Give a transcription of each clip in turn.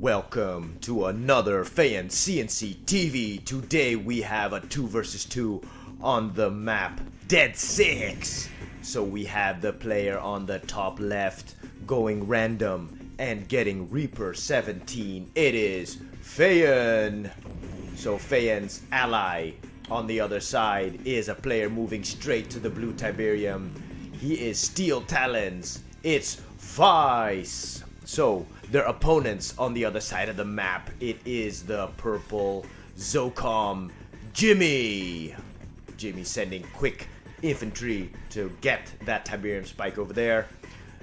Welcome to another FeyanCnCtv. Today we have a 2 versus 2 on the map Dead 6. So we have the player on the top left going random and getting Reaper 17. It is Feyan. So Feyan's ally on the other side is a player moving straight to the blue Tiberium. He is Steel Talons. It's Vice. So their opponents on the other side of the map, it is the purple Zocom Jimmy. Jimmy sending quick infantry to get that Tiberium spike over there.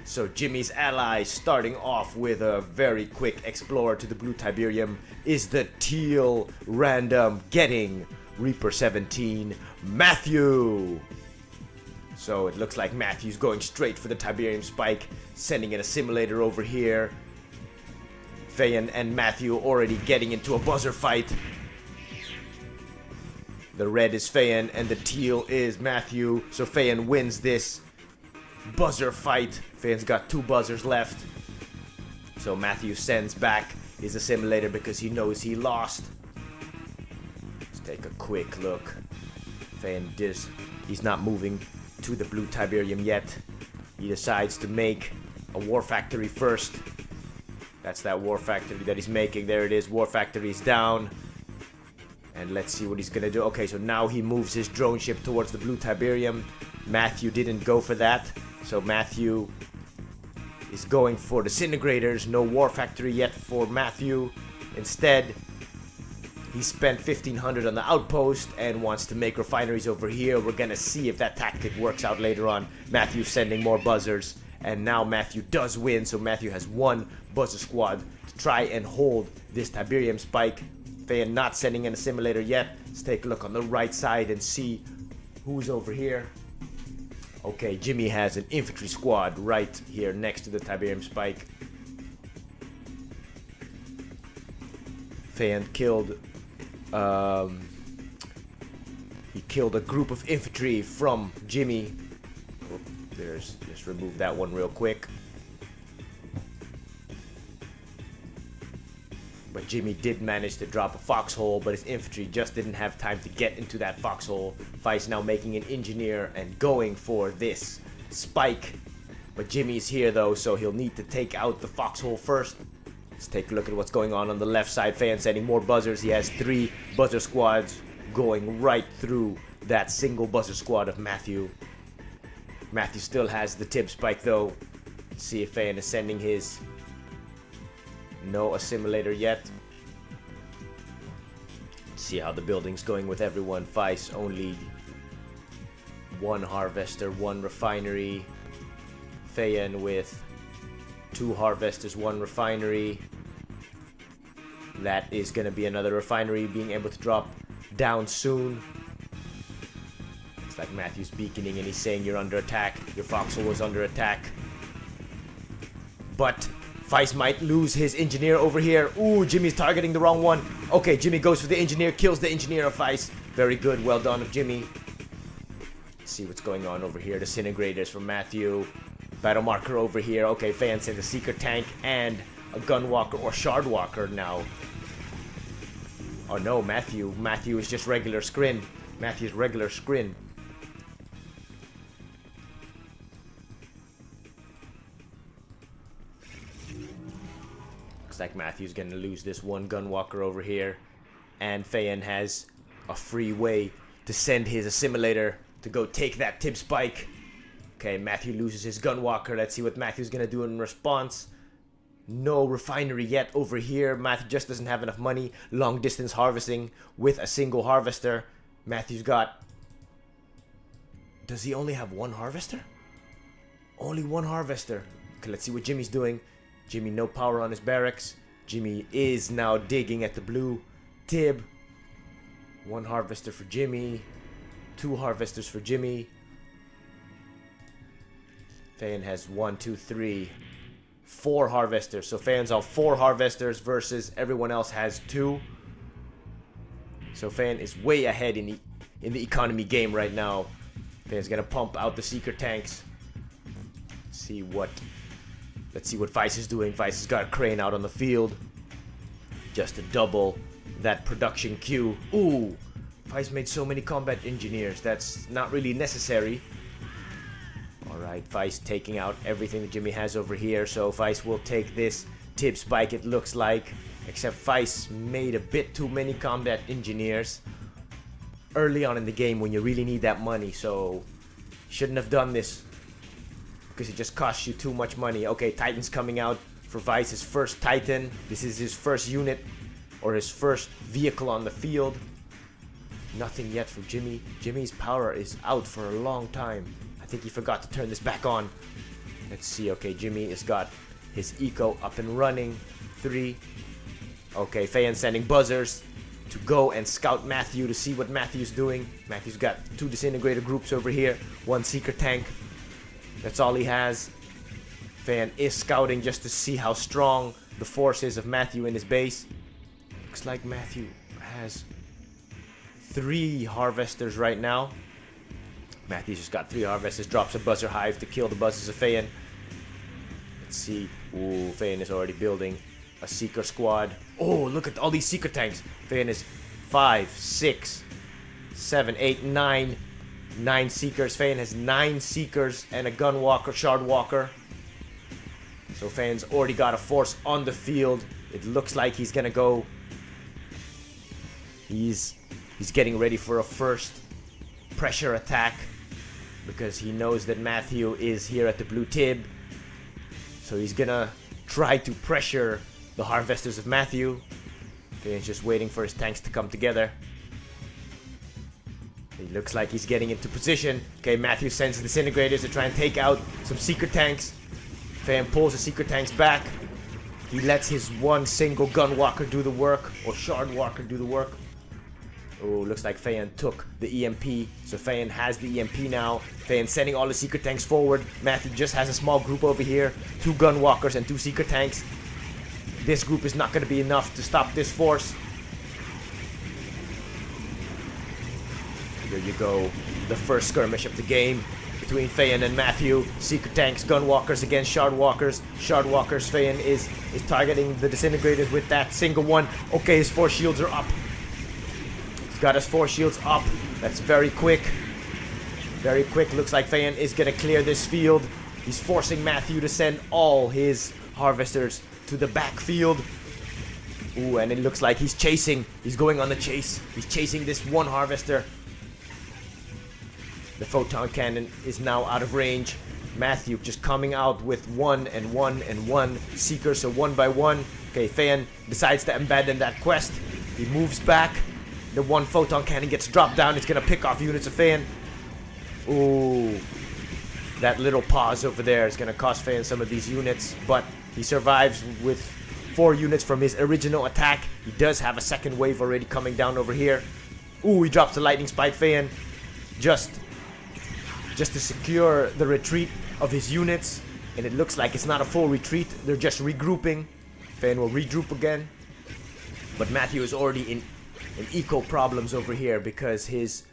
So Jimmy's ally, starting off with a very quick explorer to the blue Tiberium, is the teal random getting Reaper 17 Matthew. So it looks like Matthew's going straight for the Tiberium spike, sending in a simulator over here. Feyan and Matthew already getting into a buzzer fight. The red is Feyan and the teal is Matthew. So Feyan wins this buzzer fight. Feyan's got 2 buzzers left. So Matthew sends back his assimilator because he knows he lost. Let's take a quick look. Feyan he's not moving to the blue Tiberium yet. He decides to make a war factory first. That's that war factory that he's making. There it is. War factory is down. And let's see what he's gonna do. Okay, so now he moves his drone ship towards the blue Tiberium. Matthew didn't go for that. So Matthew is going for disintegrators. No war factory yet for Matthew. Instead, he spent 1500 on the outpost and wants to make refineries over here. We're gonna see if that tactic works out later on. Matthew's sending more buzzers. And now Matthew does win, so Matthew has 1 buzzer squad to try and hold this Tiberium spike. Feyan not sending in a simulator yet. Let's take a look on the right side and see who's over here. Okay, Jimmy has an infantry squad right here next to the Tiberium spike. Feyan killed he killed a group of infantry from Jimmy. Just remove that one real quick. But Jimmy did manage to drop a foxhole, but his infantry just didn't have time to get into that foxhole. Vice now making an engineer and going for this spike. But Jimmy's here though, so he'll need to take out the foxhole first. Let's take a look at what's going on the left side. Feyan sending more buzzers. He has 3 buzzer squads going right through that single buzzer squad of Matthew. Matthew still has the tib spike though. Let's see if Feyan is sending his. No assimilator yet. Let's see how the building's going with everyone. Vice only 1 harvester, 1 refinery. Feyan with 2 harvesters, 1 refinery. That is gonna be another refinery being able to drop down soon. It's like Matthew's beaconing and he's saying you're under attack. Your foxhole was under attack. But Vice might lose his engineer over here. Ooh, Jimmy's targeting the wrong one. Okay, Jimmy goes for the engineer, kills the engineer of Vice. Very good, well done of Jimmy. Let's see what's going on over here. Disintegrators from Matthew. Battle marker over here. Okay, Feyan sends a seeker tank and a gunwalker or shardwalker now. Oh no, Matthew is just regular scrin. Matthew's regular scrin. Looks like Matthew's gonna lose this 1 gunwalker over here. And Feyan has a free way to send his assimilator to go take that tib spike. Okay, Matthew loses his gunwalker. Let's see what Matthew's gonna do in response. No refinery yet over here. Matthew just doesn't have enough money. Long distance harvesting with a single harvester. Matthew's got. Does he only have 1 harvester? Only 1 harvester. Okay, let's see what Jimmy's doing. Jimmy no power on his barracks. Jimmy is now digging at the blue tib. 1 harvester for Jimmy. 2 harvesters for Jimmy. Feyan has 1, 2, 3, 4 harvesters. So Feyan's on 4 harvesters versus everyone else has 2. So Feyan is way ahead in the economy game right now. Feyan's gonna pump out the seeker tanks. See what Let's see what Vice is doing. Vice has got a crane out on the field. just to double that production queue. Ooh, Vice made so many combat engineers. That's not really necessary. Alright, Vice taking out everything that Jimmy has over here. So Vice will take this tip spike, it looks like. Except Vice made a bit too many combat engineers early on in the game when you really need that money. So shouldn't have done this, because it just costs you too much money. Okay, Titan's coming out for Vice's first Titan. This is his first unit, or his first vehicle on the field. Nothing yet for Jimmy. Jimmy's power is out for a long time. I think he forgot to turn this back on. Let's see. Okay, Jimmy has got his eco up and running. 3. Okay, Feyan sending buzzers to go and scout Matthew to see what Matthew's doing. Matthew's got 2 disintegrator groups over here, 1 seeker tank. That's all he has. Feyan is scouting just to see how strong the force is of Matthew in his base. Looks like Matthew has 3 harvesters right now. Matthew's just got 3 harvesters, drops a buzzer hive to kill the buzzers of Feyan. Let's see. Ooh, Feyan is already building a seeker squad. Oh, look at all these seeker tanks. Feyan is 5, 6, 7, 8, 9. 9 seekers. Feyan has 9 seekers and a gun walker, shard walker. So Feyan's already got a force on the field. It looks like he's gonna go. He's getting ready for a first pressure attack, because he knows that Matthew is here at the blue tib. So he's gonna try to pressure the harvesters of Matthew. Feyan's just waiting for his tanks to come together. It looks like he's getting into position. Okay, Matthew sends disintegrators to try and take out some seeker tanks. Feyan pulls the seeker tanks back. He lets his 1 single gun walker do the work, or shard walker do the work. Oh, looks like Feyan took the EMP. So Feyan has the EMP now. Feyan sending all the seeker tanks forward. Matthew just has a small group over here. 2 gun walkers and 2 seeker tanks. This group is not going to be enough to stop this force. Here you go. The first skirmish of the game between Feyan and Matthew. Seeker tanks, gun walkers against shard walkers. Shard walkers, Feyan is targeting the disintegrators with that single one. Okay, his 4 shields are up. He's got his 4 shields up. That's very quick. Very quick. Looks like Feyan is going to clear this field. He's forcing Matthew to send all his harvesters to the backfield. Ooh, and it looks like he's chasing. He's going on the chase. He's chasing this 1 harvester. The photon cannon is now out of range. Matthew just coming out with 1 and 1 and 1 seekers, so 1 by 1. Okay, Feyan decides to abandon that quest. He moves back. The 1 photon cannon gets dropped down. It's gonna pick off units of Feyan. Ooh, that little pause over there is gonna cost Feyan some of these units, but he survives with 4 units from his original attack. He does have a second wave already coming down over here. Ooh, he drops the lightning spike. Feyan just to secure the retreat of his units, and it looks like it's not a full retreat. They're just regrouping. Feyan will regroup again, but Matthew is already in eco problems over here, because his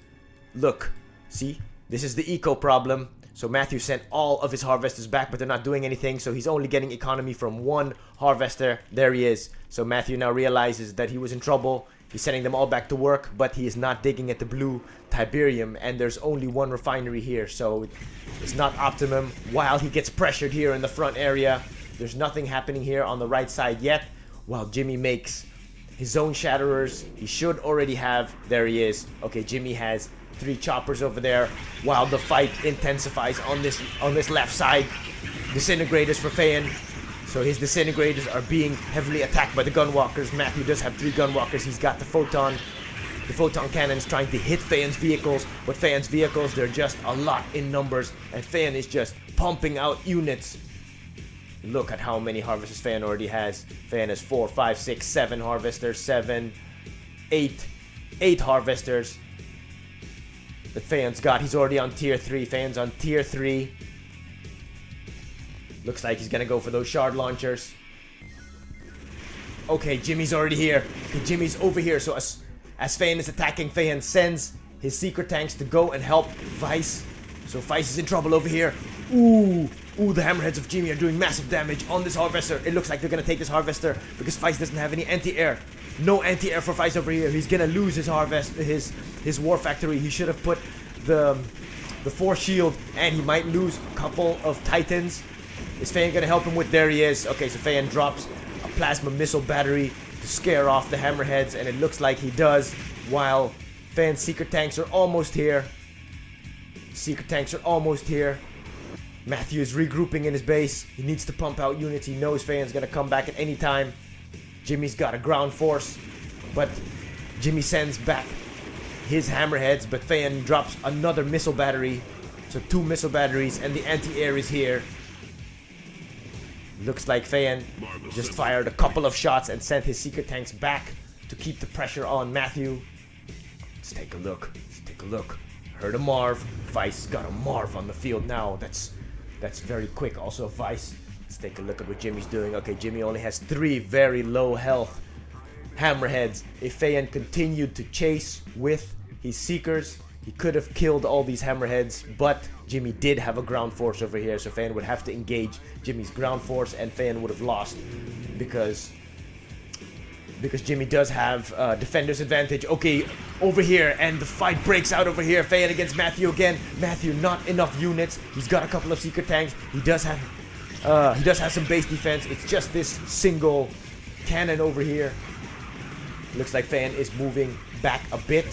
look, see, this is the eco problem. So Matthew sent all of his harvesters back, but they're not doing anything, so he's only getting economy from 1 harvester. There he is. So Matthew now realizes that he was in trouble. He's sending them all back to work, but he is not digging at the blue Tiberium, and there's only 1 refinery here, so it's not optimum. While he gets pressured here in the front area, there's nothing happening here on the right side yet. While Jimmy makes his zone shatterers, he should already have. There he is. Okay, Jimmy has 3 choppers over there. While the fight intensifies on this left side, disintegrators for Feyan. So his disintegrators are being heavily attacked by the gunwalkers. Matthew does have 3 gunwalkers. He's got the photon cannons trying to hit Feyan's vehicles, but Feyan's vehicles, they're just a lot in numbers, and Feyan is just pumping out units. Look at how many harvesters Feyan already has. Feyan has 4, 5, 6, 7 harvesters, 7, 8 harvesters that Feyan's got. He's already on tier 3. Feyan's on tier 3. Looks like he's gonna go for those shard launchers. Okay, Jimmy's already here. Okay, Jimmy's over here. So as Feyan is attacking, Feyan sends his secret tanks to go and help Vice. So Vice is in trouble over here. Ooh, Ooh, the hammerheads of Jimmy are doing massive damage on this harvester. It looks like they're gonna take this harvester because Feist doesn't have any anti-air. No anti-air for Feist over here. He's gonna lose his his war factory. He should have put the force shield, and he might lose a couple of titans. Is Feyan gonna help him with? There he is. Okay, so Feyan drops a plasma missile battery to scare off the hammerheads, and it looks like he does, while Feyan's secret tanks are almost here. Secret tanks are almost here. Matthew is regrouping in his base. He needs to pump out units. He knows Feyan's gonna come back at any time. Jimmy's got a ground force, but Jimmy sends back his hammerheads, but Feyan drops another missile battery. So 2 missile batteries, and the anti-air is here. Looks like Feyan just fired a couple of shots and sent his secret tanks back to keep the pressure on Matthew. Let's take a look. Let's take a look. Heard a Marv. Vice got a Marv on the field now. That's very quick. Also Vice. Let's take a look at what Jimmy's doing. Okay, Jimmy only has 3 very low health hammerheads. If Feyan continued to chase with his seekers, he could have killed all these hammerheads, but Jimmy did have a ground force over here, so Feyan would have to engage Jimmy's ground force, and Feyan would have lost because Jimmy does have defender's advantage. Okay, over here, and the fight breaks out over here. Feyan against Matthew again. Matthew, not enough units. He's got a couple of secret tanks. He does have some base defense. It's just this single cannon over here. Looks like Feyan is moving back a bit.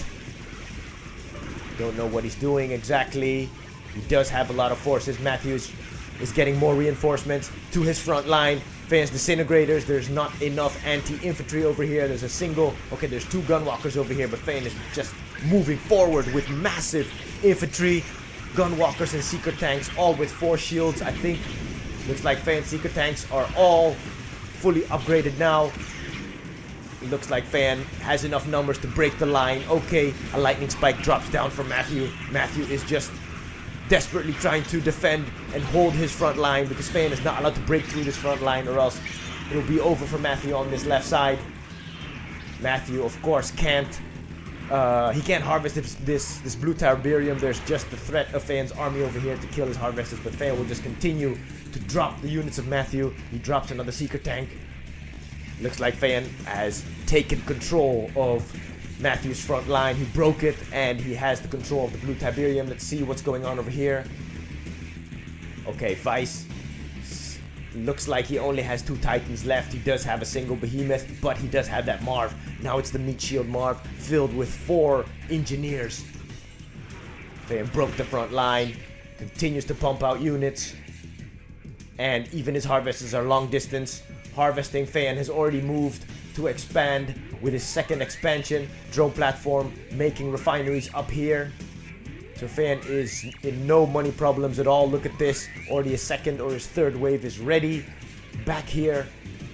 Don't know what he's doing exactly. He does have a lot of forces. Matthews is getting more reinforcements to his front line. Feyan's disintegrators. There's not enough anti-infantry over here. There's a single... Okay, there's 2 gunwalkers over here, but Feyan is just moving forward with massive infantry, gunwalkers, and secret tanks, all with 4 shields, I think. Looks like Feyan's secret tanks are all fully upgraded now. It looks like Feyan has enough numbers to break the line. Okay, a lightning spike drops down from Matthew. Matthew is just desperately trying to defend and hold his front line because Feyan is not allowed to break through this front line, or else it'll be over for Matthew on this left side. Matthew, of course, can't. He can't harvest this blue Tiberium. There's just the threat of Feyan's army over here to kill his harvesters, but Feyan will just continue to drop the units of Matthew. He drops another secret tank. Looks like Feyan has taken control of Matthew's front line. He broke it, and he has the control of the blue Tiberium. Let's see what's going on over here. Okay, Vice looks like he only has 2 Titans left. He does have a single Behemoth, but he does have that Marv. Now it's the Meat Shield Marv filled with 4 engineers. Feyan broke the front line, continues to pump out units, and even his harvesters are long distance. Harvesting, Feyan has already moved to expand with his 2nd expansion drone platform, making refineries up here. So Feyan is in no money problems at all. Look at this, already his 2nd or his 3rd wave is ready. Back here,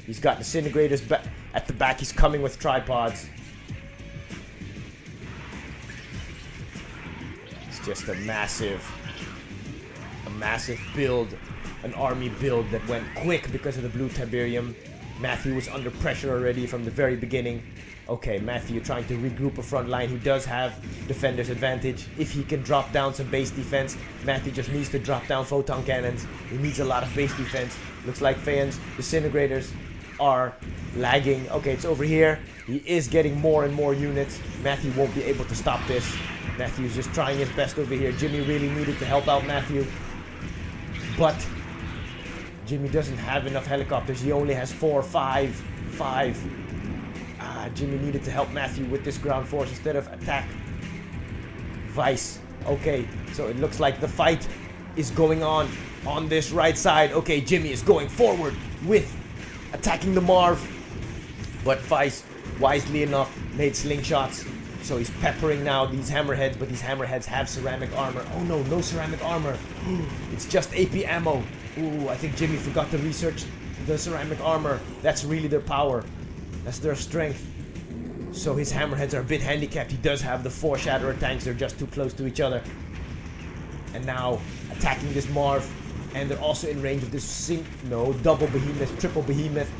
he's got disintegrators at the back. He's coming with tripods. It's just a massive build. An army build that went quick because of the blue Tiberium. Matthew was under pressure already from the very beginning. Okay, Matthew trying to regroup a front line. He does have defender's advantage. If he can drop down some base defense, Matthew just needs to drop down photon cannons. He needs a lot of base defense. Looks like Feyan's disintegrators are lagging. Okay, it's over here. He is getting more and more units. Matthew won't be able to stop this. Matthew's just trying his best over here. Jimmy really needed to help out Matthew, but Jimmy doesn't have enough helicopters. He only has 4, 5. Jimmy needed to help Matthew with this ground force instead of attack. Vice. Okay, so it looks like the fight is going on this right side. Okay, Jimmy is going forward with attacking the Marv, but Vice, wisely enough, made slingshots. So he's peppering now these hammerheads, but these hammerheads have ceramic armor. Oh no, no ceramic armor. It's just AP ammo. Ooh, I think Jimmy forgot to research the ceramic armor. That's really their power. That's their strength. So his hammerheads are a bit handicapped. He does have the 4 Shatterer tanks. They're just too close to each other. And now attacking this Marv. And they're also in range of this double Behemoth, triple Behemoth.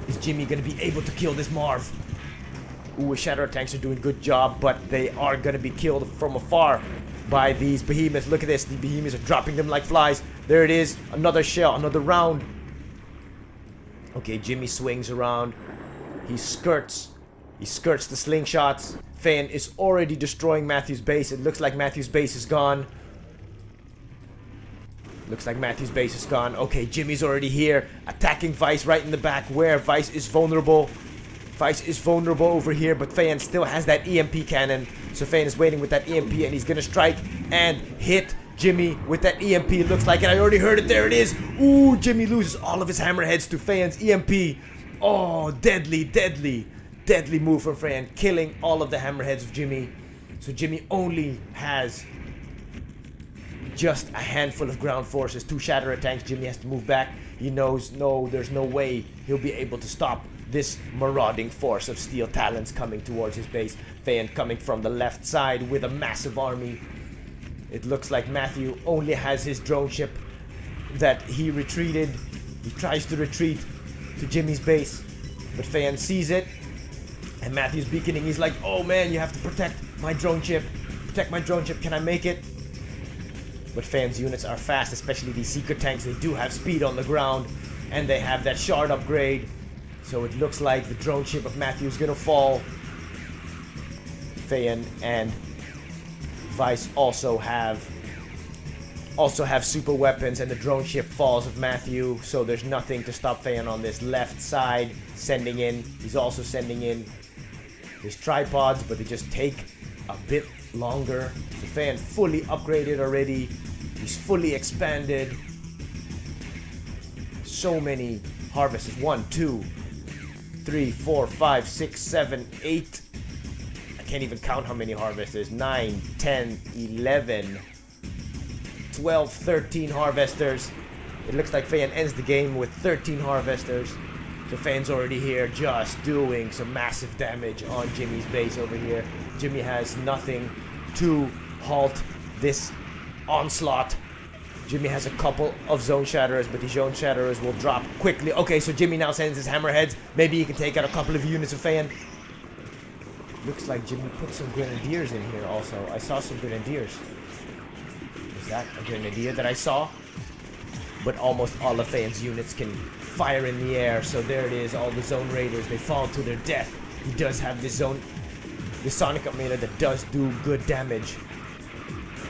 Is Jimmy going to be able to kill this Marv? Ooh, his Shatterer tanks are doing a good job, but they are going to be killed from afar by these Behemoths. Look at this. The Behemoths are dropping them like flies. There it is. Another shell. Another round. Okay, Jimmy swings around. He skirts the slingshots. Feyan is already destroying Matthew's base. It looks like Matthew's base is gone. Okay, Jimmy's already here. Attacking Vice right in the back where Vice is vulnerable. Vice is vulnerable over here, but Feyan still has that EMP cannon. So Feyan is waiting with that EMP, and he's gonna strike and hit Jimmy with that EMP. It looks like it. I already heard it. There it is. Ooh, Jimmy loses all of his hammerheads to Feyan's EMP. Oh, deadly move from Feyan, killing all of the hammerheads of Jimmy. So Jimmy only has just a handful of ground forces, 2 Shatterer tanks. Jimmy has to move back. He knows, no, there's no way he'll be able to stop this marauding force of Steel Talons coming towards his base. Feyan coming from the left side with a massive army. It looks like Matthew only has his drone ship that he retreated. He tries to retreat to Jimmy's base, but Feyan sees it, and Matthew's beaconing. He's like, oh man, you have to protect my drone ship. Protect my drone ship. Can I make it? But Feyan's units are fast, especially these secret tanks. They do have speed on the ground, and they have that shard upgrade. So it looks like the drone ship of Matthew is gonna fall. Feyan and Vice also have super weapons, and the drone ship falls of Matthew. So there's nothing to stop Feyan on this left side. He's also sending in his tripods, but they just take a bit longer. The Feyan fully upgraded already. He's fully expanded. So many harvesters. 1, 2, 3, 4, 5, 6, 7, 8. I can't even count how many harvesters. 9, 10, 11, 12, 13 harvesters. It looks like Feyan ends the game with 13 harvesters. So Feyan's already here, just doing some massive damage on Jimmy's base over here. Jimmy has nothing to halt this onslaught. Jimmy has a couple of zone shatterers, but the zone shatterers will drop quickly. Okay, so Jimmy now sends his hammerheads. Maybe he can take out a couple of units of Feyan. Looks like Jimmy put some grenadiers in here also. I saw some grenadiers. Is that a grenadier that I saw? But almost all of Feyan's units can fire in the air. So there it is, all the zone raiders, they fall to their death. He does have this sonic emitter that does do good damage.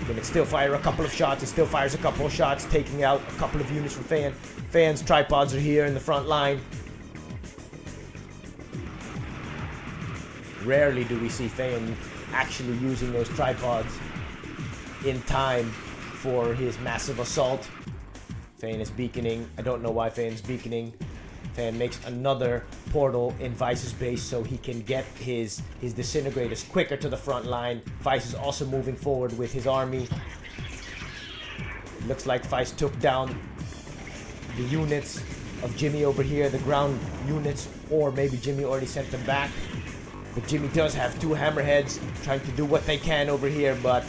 But it still fire a couple of shots. It still fires a couple of shots, taking out a couple of units from Feyan. Feyan's tripods are here in the front line. Rarely do we see Feyan actually using those tripods in time for his massive assault. Feyan is beaconing. I don't know why Feyan's beaconing. Feyan makes another portal in Vice's base so he can get his disintegrators quicker to the front line. Vice is also moving forward with his army. Looks like Vice took down the units of Jimmy over here, the ground units, or maybe Jimmy already sent them back. But Jimmy does have 2 hammerheads trying to do what they can over here, but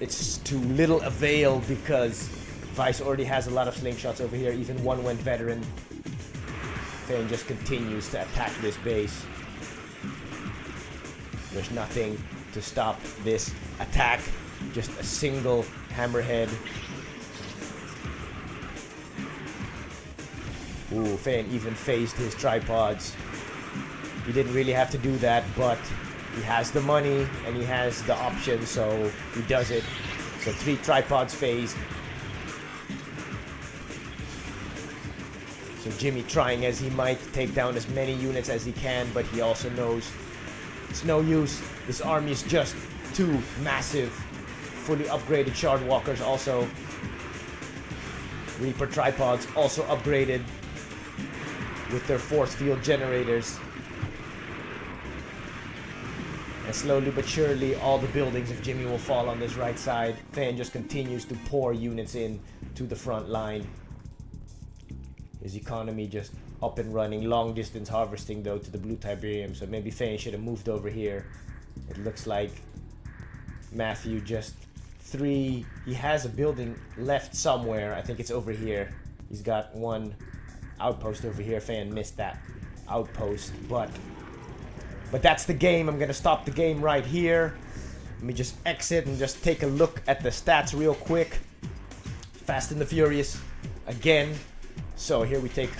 it's to little avail because Vice already has a lot of slingshots over here. Even one went veteran. Feyan just continues to attack this base. There's nothing to stop this attack. Just a single hammerhead. Ooh, Feyan even phased his tripods. He didn't really have to do that, but he has the money and he has the option, so he does it. So 3 tripods phased. So Jimmy trying as he might to take down as many units as he can, but he also knows it's no use. This army is just 2 massive, fully upgraded shard walkers also. Reaper tripods also upgraded with their force field generators. And slowly but surely, all the buildings of Jimmy will fall on this right side. Feyan just continues to pour units in to the front line. His economy just up and running. Long distance harvesting though to the blue Tiberium. So maybe Feyan should have moved over here. It looks like Matthew just 3. He has a building left somewhere. I think it's over here. He's got 1 outpost over here. Feyan missed that outpost. But that's the game. I'm going to stop the game right here. Let me just exit and just take a look at the stats real quick. Fast and the Furious again. So here we take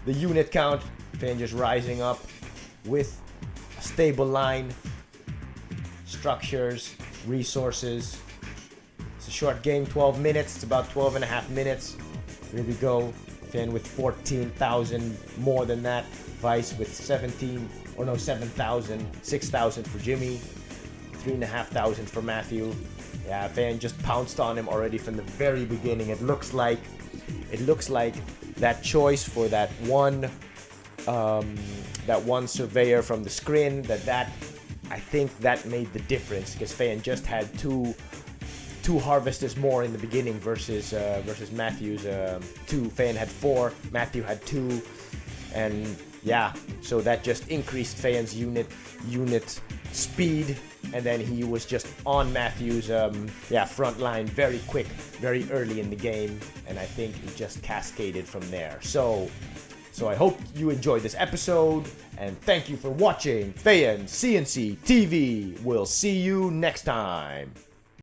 the unit count. Feyan just rising up with a stable line, structures, resources. It's a short game, 12 minutes. It's about 12 and a half minutes. Here we go. Feyan with 14,000, more than that. Vice with 7,000, 6,000 for Jimmy, 3,500 for Matthew. Yeah, Feyan just pounced on him already from the very beginning. It looks like that choice for that one surveyor from the screen, I think that made the difference, because Feyan just had two harvesters more in the beginning versus Matthew's 2. Feyan had 4, Matthew had 2, and yeah, so that just increased Feyan's unit speed, and then he was just on Matthew's front line very quick, very early in the game, and I think it just cascaded from there. So I hope you enjoyed this episode, and thank you for watching FeyanCnCtv. We'll see you next time.